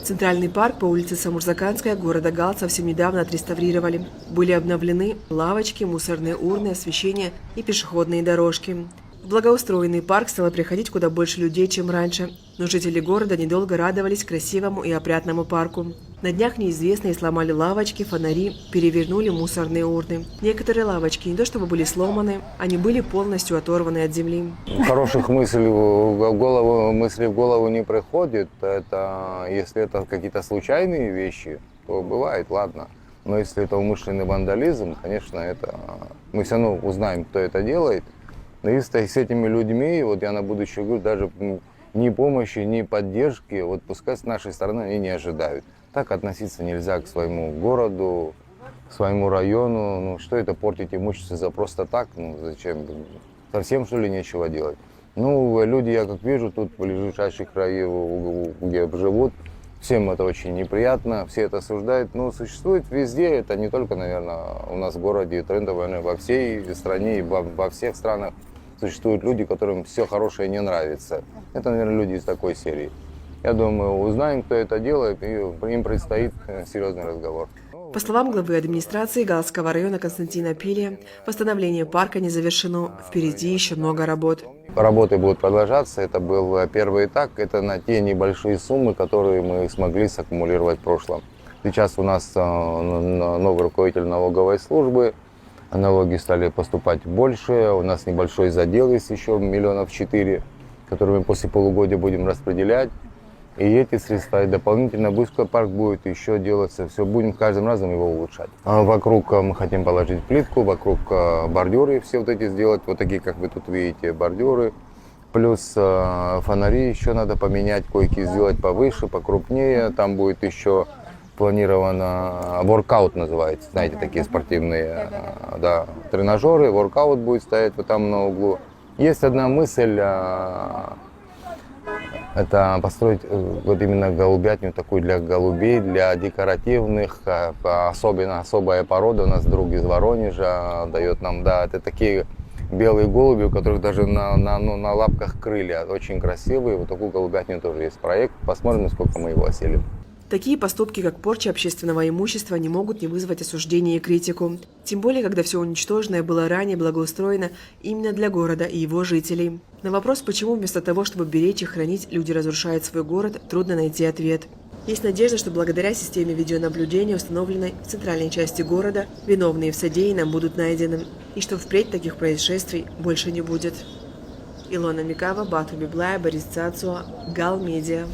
Центральный парк по улице Самурзаканская города Гал совсем недавно отреставрировали. Были обновлены лавочки, мусорные урны, освещение и пешеходные дорожки. В благоустроенный парк стало приходить куда больше людей, чем раньше. Но жители города недолго радовались красивому и опрятному парку. На днях неизвестные сломали лавочки, фонари, перевернули мусорные урны. Некоторые лавочки не то чтобы были сломаны, они были полностью оторваны от земли. Хороших мыслей в голову не приходит. Если это какие-то случайные вещи, то бывает, ладно. Но если это умышленный вандализм, конечно, мы все равно узнаем, кто это делает. Но если с этими людьми, вот я на будущее говорю, даже ни помощи, ни поддержки, вот пускай с нашей стороны они не ожидают. Так относиться нельзя к своему городу, к своему району. Ну, что это портить имущество за просто так? Ну, зачем? Совсем, что ли, нечего делать? Ну, люди, я как вижу, тут в ближайших районах, где живут, всем это очень неприятно, все это осуждают. Но существует везде, это не только, наверное, у нас в городе, трендов, наверное, во всей стране и во всех странах существуют люди, которым все хорошее не нравится. Это, наверное, люди из такой серии. Я думаю, узнаем, кто это делает, и им предстоит серьезный разговор. По словам главы администрации Галского района Константина Пилия, восстановление парка не завершено. Впереди еще много работ. Работы будут продолжаться. Это был первый этап. Это на те небольшие суммы, которые мы смогли саккумулировать в прошлом. Сейчас у нас новый руководитель налоговой службы. Налоги стали поступать больше. У нас небольшой задел есть еще 4 миллиона, которые мы после полугодия будем распределять. И эти средства, и дополнительно парк будет еще делаться, все будем каждым разом его улучшать. Вокруг мы хотим положить плитку, вокруг бордюры все вот эти сделать, вот такие, как вы тут видите, бордюры. Плюс фонари еще надо поменять, койки сделать повыше, покрупнее. Там будет еще планировано, воркаут называется, знаете, такие спортивные тренажеры, воркаут будет стоять вот там на углу. Есть одна мысль, это построить вот именно голубятню такую для голубей, для декоративных, особенно особая порода у нас друг из Воронежа дает нам, это такие белые голуби, у которых даже на лапках крылья, очень красивые, вот такую голубятню тоже есть проект, посмотрим, насколько мы его осилим. Такие поступки, как порча общественного имущества, не могут не вызвать осуждения и критику. Тем более, когда все уничтоженное было ранее благоустроено именно для города и его жителей. На вопрос, почему вместо того, чтобы беречь и хранить, люди разрушают свой город, трудно найти ответ. Есть надежда, что благодаря системе видеонаблюдения, установленной в центральной части города, виновные в содеянном будут найдены, и что впредь таких происшествий больше не будет. Илона Микава, Бату Библая, Борис Цацуа, Гал Медиа.